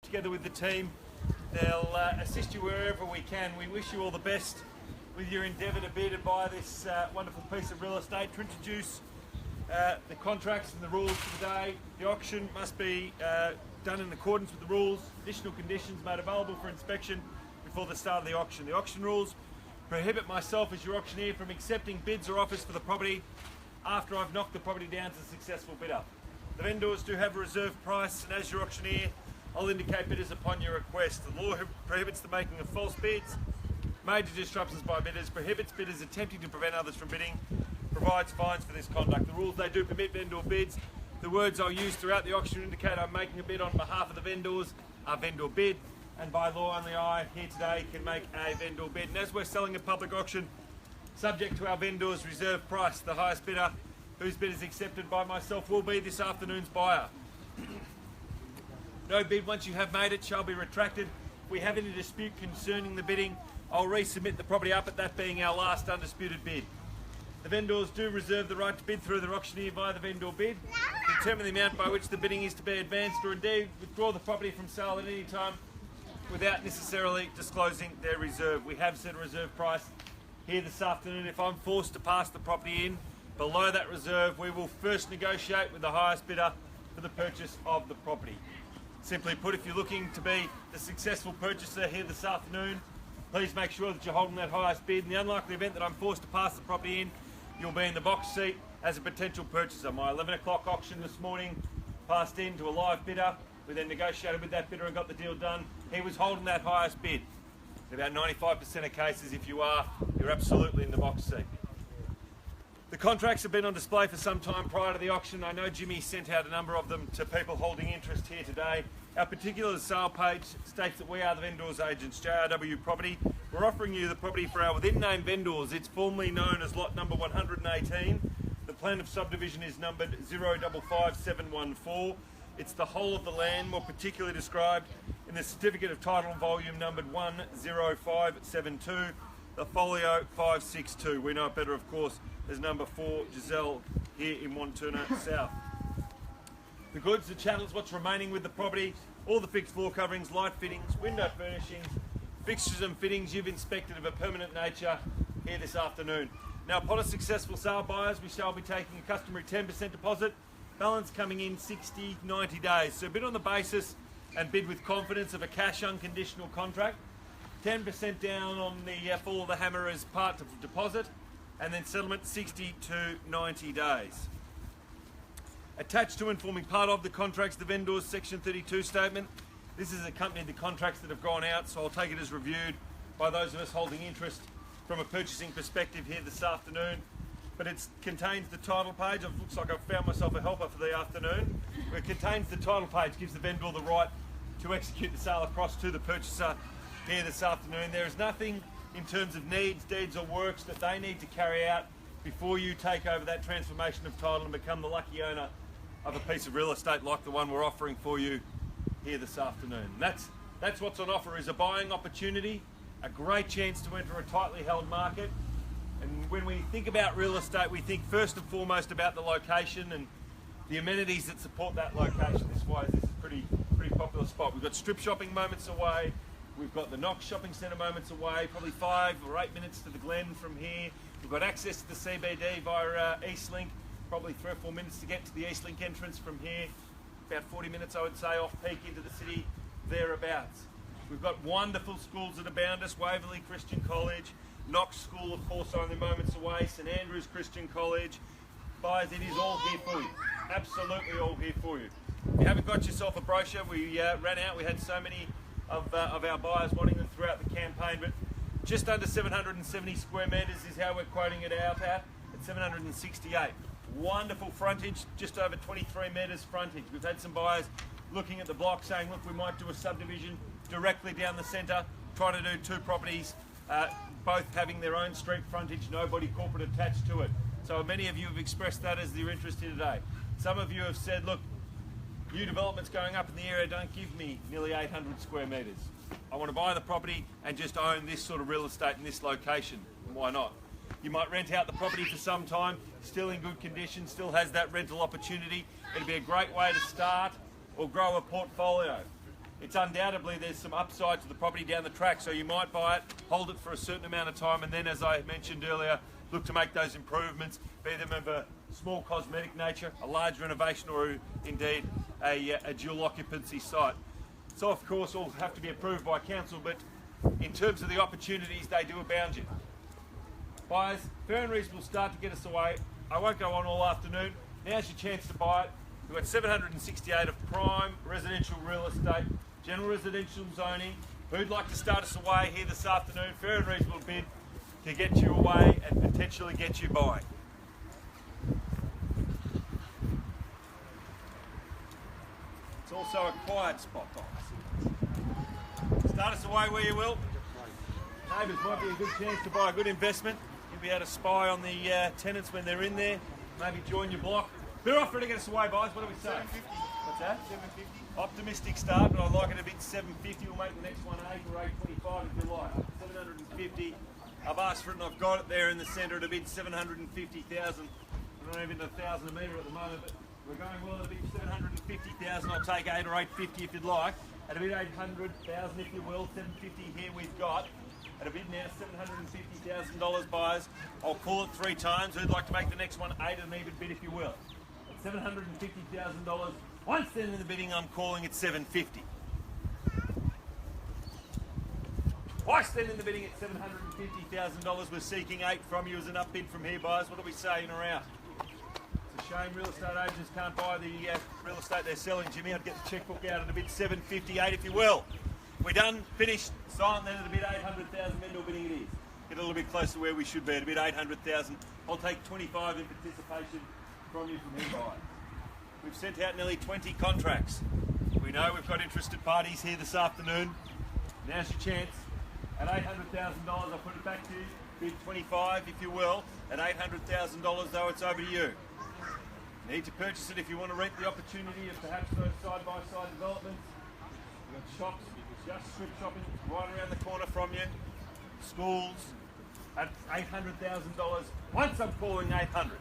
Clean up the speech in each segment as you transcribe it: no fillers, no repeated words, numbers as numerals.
together with the team. They'll assist you wherever we can. We wish you all the best with your endeavour to bid and buy this wonderful piece of real estate. To introduce the contracts and the rules for the day, the auction must be done in accordance with the rules. Additional conditions made available for inspection before the start of the auction. The auction rules prohibit myself as your auctioneer from accepting bids or offers for the property after I've knocked the property down to the successful bidder. The vendors do have a reserve price, and as your auctioneer, I'll indicate bidders upon your request. The law prohibits the making of false bids, major disruptions by bidders, prohibits bidders attempting to prevent others from bidding, provides fines for this conduct. The rules, they do permit vendor bids. The words I'll use throughout the auction indicate I'm making a bid on behalf of the vendors, are vendor bid, and by law only I here today can make a vendor bid. And as we're selling a public auction, subject to our vendor's reserve price, the highest bidder whose bid is accepted by myself will be this afternoon's buyer. No bid once you have made it shall be retracted. If we have any dispute concerning the bidding, I'll resubmit the property up at that being our last undisputed bid. The vendors do reserve the right to bid through their auctioneer via the vendor bid, determine the amount by which the bidding is to be advanced, or indeed withdraw the property from sale at any time without necessarily disclosing their reserve. We have set a reserve price here this afternoon. If I'm forced to pass the property in below that reserve, we will first negotiate with the highest bidder for the purchase of the property. Simply put, if you're looking to be the successful purchaser here this afternoon, please make sure that you're holding that highest bid. In the unlikely event that I'm forced to pass the property in, you'll be in the box seat as a potential purchaser. My 11 o'clock auction this morning passed in to a live bidder. We then negotiated with that bidder and got the deal done. He was holding that highest bid. In about 95% of cases, if you are, you're absolutely in the box seat. The contracts have been on display for some time prior to the auction. I know Jimmy sent out a number of them to people holding interest here today. Our particular sale page states that we are the vendors agents, JRW Property. We're offering you the property for our within name vendors. It's formerly known as lot number 118. The plan of subdivision is numbered 055714. It's the whole of the land, more particularly described in the certificate of title volume numbered 10572, the folio 562. We know it better, of course, as number 4 Giselle here in Wantirna South. The goods, the channels, what's remaining with the property, all the fixed floor coverings, light fittings, window furnishings, fixtures and fittings you've inspected of a permanent nature here this afternoon. Now, upon a successful sale, buyers, we shall be taking a customary 10% deposit, balance coming in 60, 90 days. So bid on the basis and bid with confidence of a cash unconditional contract. 10% down on the fall of the hammer as part of the deposit, and then settlement 60 to 90 days. Attached to and forming part of the contracts, the vendor's Section 32 statement. This has accompanied the contracts that have gone out, so I'll take it as reviewed by those of us holding interest from a purchasing perspective here this afternoon. But it contains the title page. It looks like I've found myself a helper for the afternoon. It contains the title page, gives the vendor the right to execute the sale across to the purchaser here this afternoon. There is nothing in terms of needs, deeds or works that they need to carry out before you take over that transformation of title and become the lucky owner of a piece of real estate like the one we're offering for you here this afternoon. That's what's on offer, is a buying opportunity, a great chance to enter a tightly held market. And when we think about real estate, we think first and foremost about the location and the amenities that support that location. This is why this is a pretty popular spot. We've got strip shopping moments away. We've got the Knox Shopping Centre moments away, probably 5 or 8 minutes to the Glen from here. We've got access to the CBD via Eastlink, probably 3 or 4 minutes to get to the Eastlink entrance from here. About 40 minutes, I would say, off peak into the city, thereabouts. We've got wonderful schools that abound us, Waverley Christian College, Knox School, of course, only moments away, St Andrews Christian College. Buyers, it is all here for you. Absolutely all here for you. If you haven't got yourself a brochure, we ran out. We had so many of our buyers wanting them throughout the campaign, but just under 770 square metres is how we're quoting it out at 768. Wonderful frontage, just over 23 metres frontage. We've had some buyers looking at the block saying, look, we might do a subdivision directly down the centre, try to do 2 properties, both having their own street frontage, nobody corporate attached to it. So many of you have expressed that as your interest here today. Some of you have said, look, new developments going up in the area don't give me nearly 800 square metres. I want to buy the property and just own this sort of real estate in this location. Why not? You might rent out the property for some time, still in good condition, still has that rental opportunity. It'd be a great way to start or grow a portfolio. it's undoubtedly there's some upside to the property down the track, so you might buy it, hold it for a certain amount of time, and then, as I mentioned earlier, look to make those improvements, be them of a small cosmetic nature, a large renovation, or indeed a dual occupancy site. So of course all have to be approved by council, but in terms of the opportunities, they do abound you. Buyers, fair and reasonable start to get us away. I won't go on all afternoon. Now's your chance to buy it. We've got 768 of prime residential real estate, general residential zoning. Who'd like to start us away here this afternoon? Fair and reasonable bid to get you away and potentially get you buying. It's also a quiet spot, guys. Start us away where you will. Neighbours, might be a good chance to buy a good investment. You'll be able to spy on the tenants when they're in there. Maybe join your block. They're offering to get us away, guys. What do we say? 750. What's that? 750. Optimistic start, but I'd like it a bit 750. We'll make the next one 8 or 825 if you like. 750. I've asked for it and I've got it there in the centre at a bid 750,000. We're not even 1,000 a metre at the moment, but we're going well at a bid 750,000. I'll take 8 or 850 if you'd like. At a bid 800,000 if you will. 750 here we've got. At a bid now $750,000 buyers. I'll call it 3 times. Who'd like to make the next one 8 and an even bid if you will. At $750,000. Once then in the bidding, I'm calling it 750. Twice then in the bidding at $750,000. We're seeking 8 from you as an up bid from here, buyers. What are we saying or out? It's a shame real estate agents can't buy the real estate they're selling, Jimmy. I'd get the checkbook out at a bid 758 if you will. We're done, finished, silent then at a bid 800,000. Vendor bidding it is. Get a little bit closer to where we should be at a bid 800,000. I'll take 25 in participation from you from here, buyers. We've sent out nearly 20 contracts. We know we've got interested parties here this afternoon. Now's your chance. At $800,000, I'll put it back to you. Bid 25 if you will. At $800,000 though, it's over to you. Need to purchase it if you want to reap the opportunity of perhaps those side-by-side developments. We've got shops, just strip shopping right around the corner from you. Schools at $800,000. Once I'm calling 800.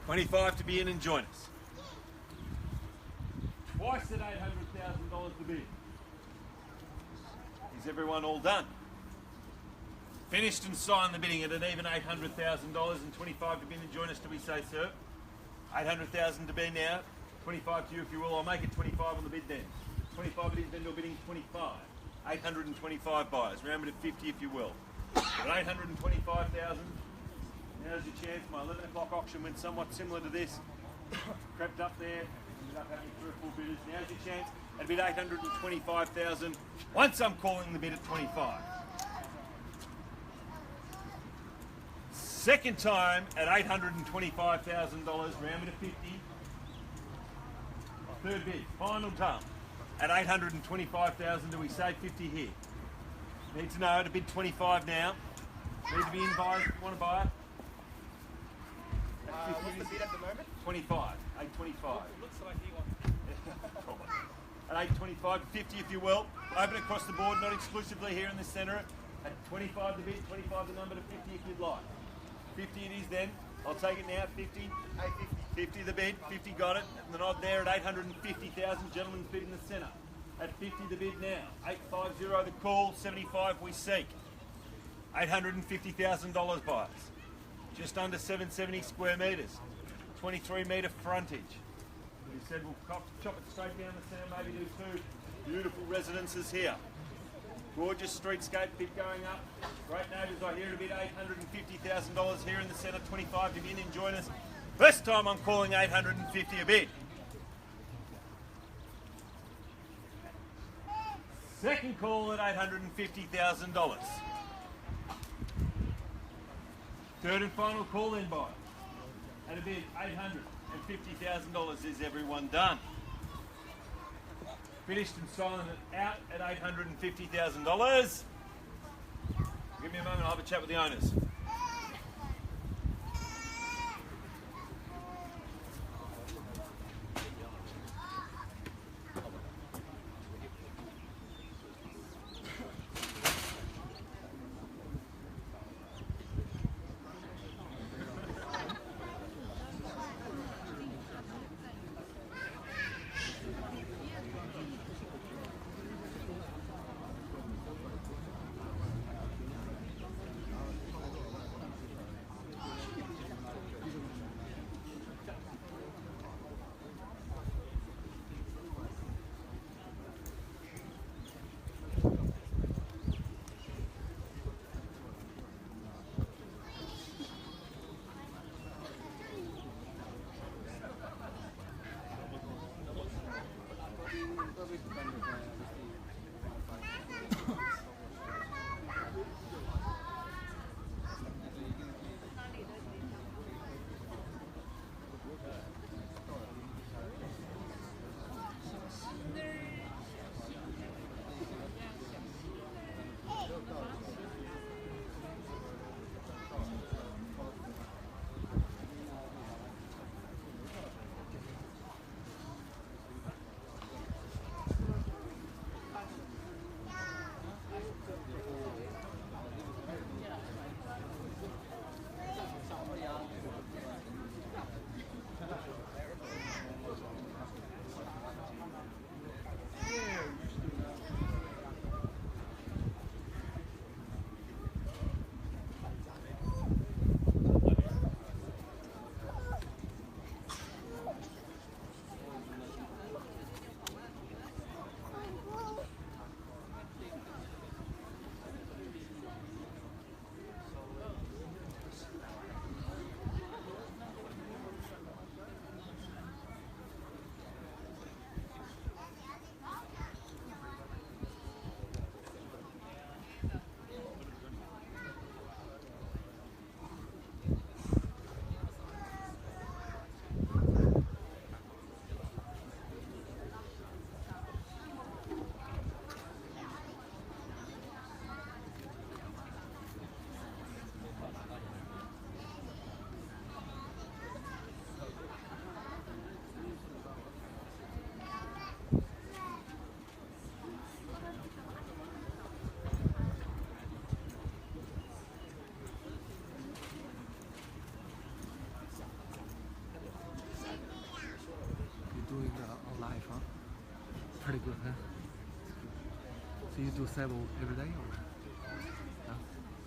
25 to be in and join us. Twice at $800,000 to bid. Is everyone all done? Finished and signed the bidding at an even $800,000 and 25 to bid and join us, do we say, sir? 800,000 to bid now. 25 to you if you will. I'll make it 25 on the bid then. 25 it is, vendor bidding 25. 825 buyers. Round it to 50 if you will. At 825,000. Now's your chance. My 11 o'clock auction went somewhat similar to this. Crept up there. Ended up having 3 or 4 bidders. Now's your chance. At bid 825,000. Once I'm calling the bid at 25. Second time at $825,000. Round it to 50. Third bid. Final time. At $825,000. Do we say 50 here? Need to know at a bid 25 now. Need to be in buyers. Want to buy it? What's the bid at the moment? 25. 825. Looks like he wants. At 825, 50 if you will. Open across the board, not exclusively here in the centre. At 25 the bid, 25 the number to 50 if you'd like. 50 it is then. I'll take it now. 50. 850. 50 the bid. 50 got it. And the nod there at 850,000. Gentlemen's bid in the centre. At 50 the bid now. 850 the call. 75 we seek. $850,000 buyers. Just under 770 square metres. 23 metre frontage. We said we'll chop it straight down the centre, maybe do 2 beautiful residences here. Gorgeous streetscape bid going up. Great neighbours, I hear it a bid $850,000 here in the centre. 25 to in and join us. First time I'm calling 850 a bid. Second call at $850,000. Third and final call in buy. At a bid $850,000. Is everyone done? Finished and silent out at $850,000. Give me a moment, I'll have a chat with the owners. Yeah. So you do sable every day or? No?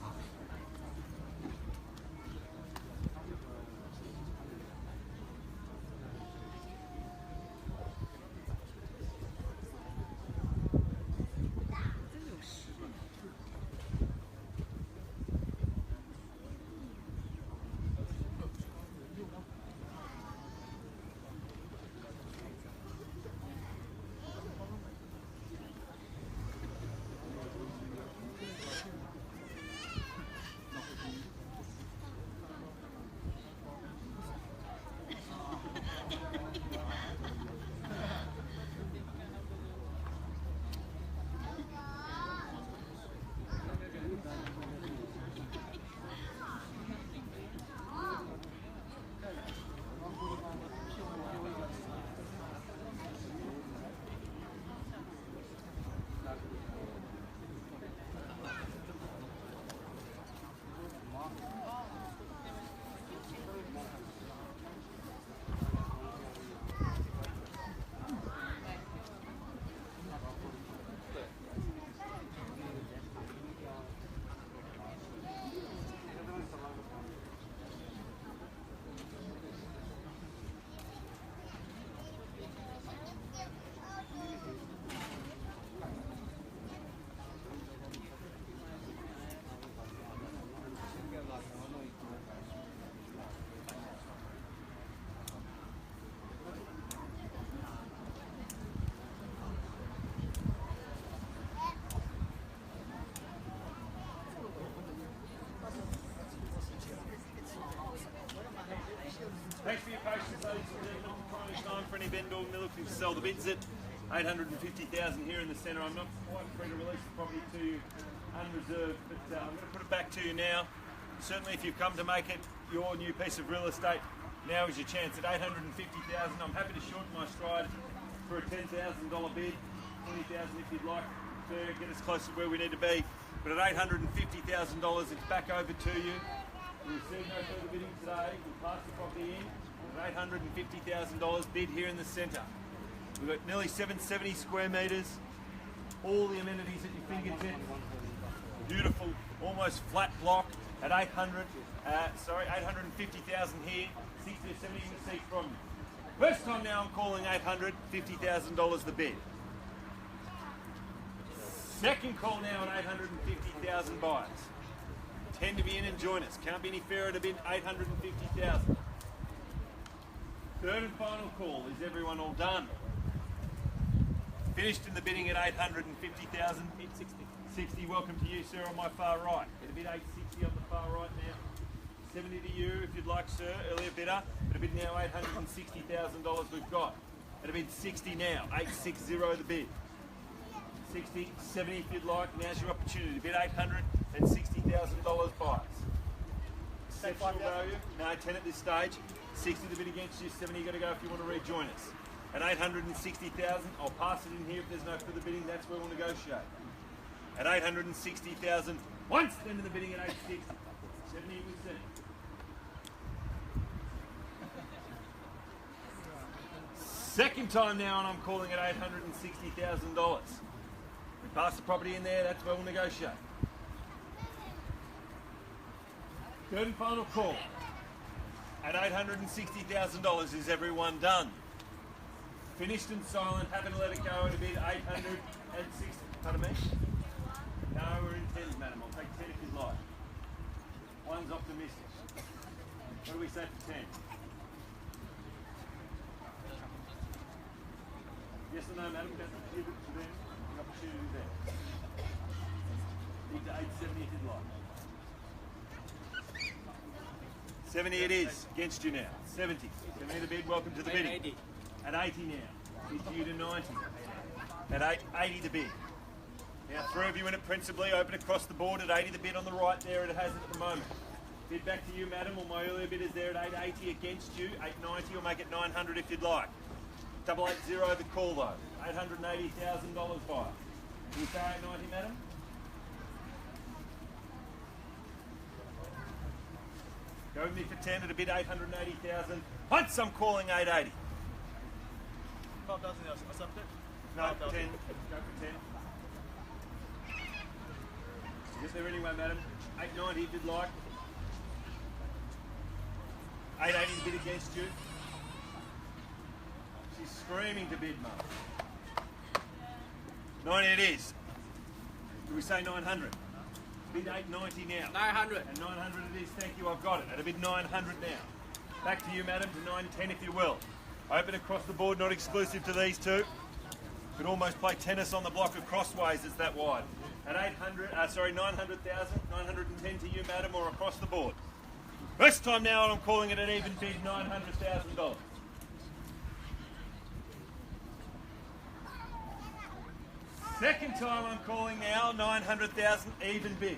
Oh. Thanks for your patience, ladies and gentlemen. It's time for any vendor looking to sell the bids at 850,000 here in the centre. I'm not quite free to release the property to you unreserved, but I'm going to put it back to you now. Certainly, if you've come to make it your new piece of real estate, now is your chance at 850,000. I'm happy to shorten my stride for a $10,000 bid, 20,000 if you'd like to get us close to where we need to be. But at $850,000, it's back over to you. We received no further bidding today. We'll pass the property in at $850,000 bid here in the centre. We've got nearly 770 square metres, all the amenities at your fingertips. Beautiful, almost flat block at 850,000 here, 60 to 70 receipts from you. First time now I'm calling $850,000 the bid. Second call now at 850,000 buyers. 10 to be in and join us. Can't be any fairer to bid 850,000. Third and final call. Is everyone all done? Finished in the bidding at 850,000. 60. Welcome to you, sir, on my far right. At a bid 860 on the far right now. 70 to you if you'd like, sir. Earlier bidder. At a bid now $860,000 we've got. At a bid 60 now. 860 the bid. 60, 70 if you'd like. Now's your opportunity. Bid $860,000 buys. Exceptional value. No, 10 at this stage. 60 the bid against you. 70 you got to go if you want to rejoin us. At 860,000, I'll pass it in here if there's no further bidding. That's where we'll negotiate. At 860,000, once then in the bidding at 860. 70 you can see. Second time now, and I'm calling at $860,000. We pass the property in there, that's where we'll negotiate. Third and final call. At $860,000, is everyone done? Finished and silent, happy to let it go at a bid 860. Pardon me? No, we're in 10s, madam. I'll take 10 if you'd like. One's optimistic. What do we say for 10? Yes or no, madam? Don't give it to them. The opportunity there. Need to 870 if you'd like. 70 it is, against you now. 70. 70 the bid, welcome to the bidding. 80. At 80 now. Bid to you to 90. At 80 the bid. Now three of you in it principally, open across the board at 80 the bid on the right there, it has it at the moment. Bid back to you, madam, or my earlier bid is there at 880 against you. 890 or make it 900 if you'd like. 880 the call though. $880,000 buy. Can you say 890, madam? Go with me for 10 at a bid 880,000. Once I'm calling 880. $12,000 accepted. No, 10. Go for 10. Get there anyway, madam. 890 if you'd like. 880 to bid against you. She's screaming to bid, mum. 90 it is. Do we say 900? Bid 890 now. 900. And 900 it is, thank you, I've got it. At a bid 900 now. Back to you, madam, to 910 if you will. Open across the board, not exclusive to these two. Could almost play tennis on the block of crossways, it's that wide. At 900,000, 910 to you, madam, or across the board. First time now, and I'm calling it an even bid, $900,000. Second time I'm calling now, 900,000 even bid.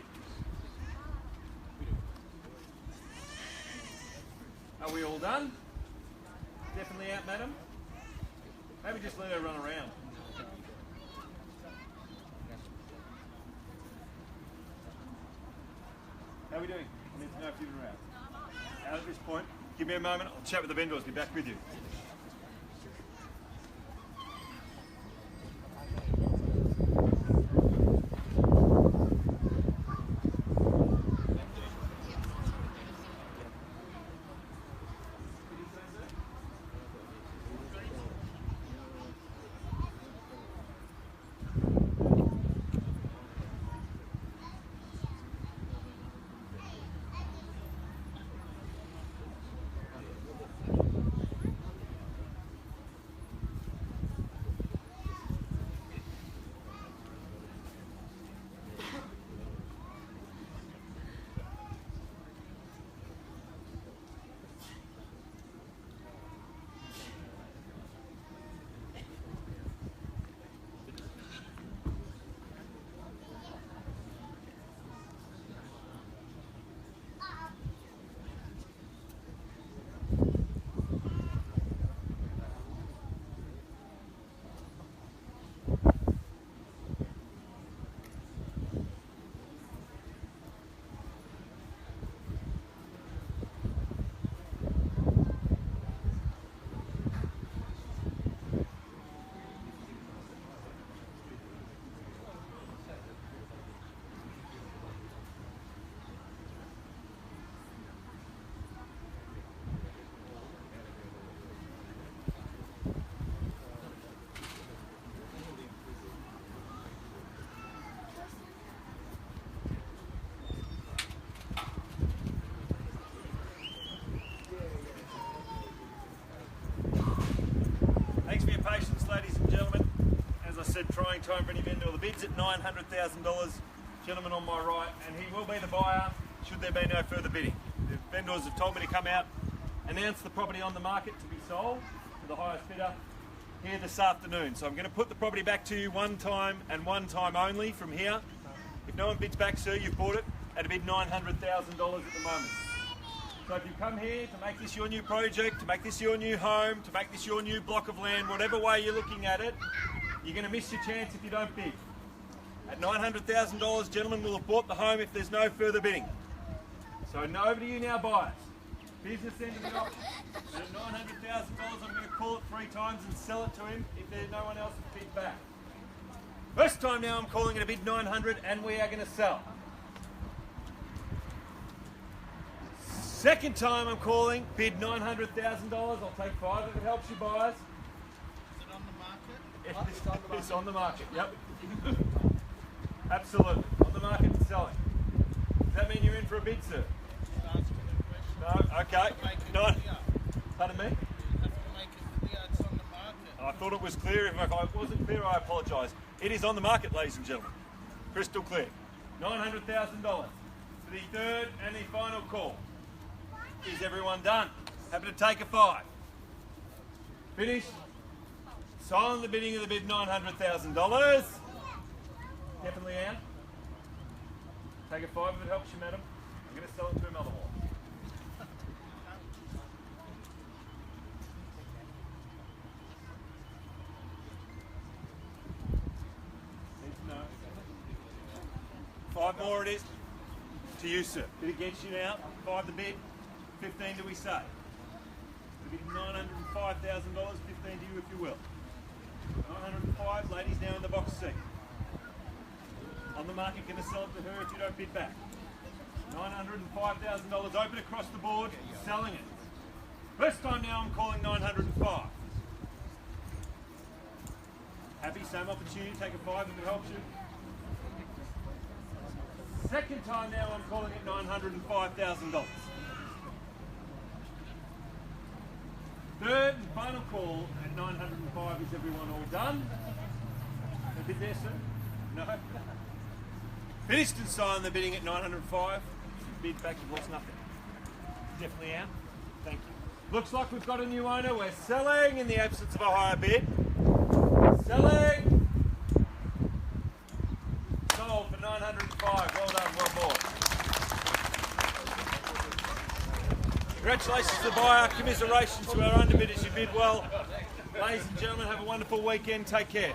Are we all done? Definitely out, madam? Maybe just let her run around. How are we doing? I need to know if you're around. Out at this point, give me a moment, I'll chat with the vendors, be back with you. Thanks for your patience, ladies and gentlemen. As I said, trying time for any vendor. The bid's at $900,000. Gentleman on my right, and he will be the buyer should there be no further bidding. The vendors have told me to come out, announce the property on the market to be sold to the highest bidder here this afternoon. So I'm going to put the property back to you one time and one time only from here. If no one bids back, sir, you've bought it at a bid $900,000 at the moment. So if you come here to make this your new project, to make this your new home, to make this your new block of land, whatever way you're looking at it, you're going to miss your chance if you don't bid. At $900,000, gentlemen will have bought the home if there's no further bidding. So over to you now, buyers. Business end of the auction. At $900,000, I'm going to call it 3 times and sell it to him if there's no one else to bid back. First time now, I'm calling it a bid 900, and we are going to sell. Second time I'm calling, bid $900,000. I'll take 5 if it helps you, buyers. Is it on the market? It's on the market, yep. Absolutely, on the market and selling. Does that mean you're in for a bid, sir? No, okay. No. Pardon me? I thought it was clear. If I wasn't clear, I apologise. It is on the market, ladies and gentlemen. Crystal clear. $900,000 for the third and the final call. Is everyone done? Happy to take a 5. Finish. Silent the bidding of the bid $900,000. Definitely out. Take a 5 if it helps you, madam. I'm going to sell it to him otherwise. Need to know. 5 more it is. To you, sir. Bid against you now. 5 the bid. 15 do we say? The bid $905,000. 15 to you if you will. 905, ladies now in the box seat. On the market, going to sell it to her if you don't bid back. $905,000 open across the board, selling it. First time now I'm calling 905. Happy, same opportunity, take a 5 if it helps you. Second time now I'm calling it $905,000. Third and final call at 905. Is everyone all done? A bid there, sir? No? Finished and signed the bidding at 905. Bid back, it was nothing. Definitely out. Thank you. Looks like we've got a new owner. We're selling in the absence of a higher bid. Selling! Sold for 905. Well done, well bought. Congratulations to the buyer. Commiserations to our underbidders. You bid well. Ladies and gentlemen, have a wonderful weekend. Take care.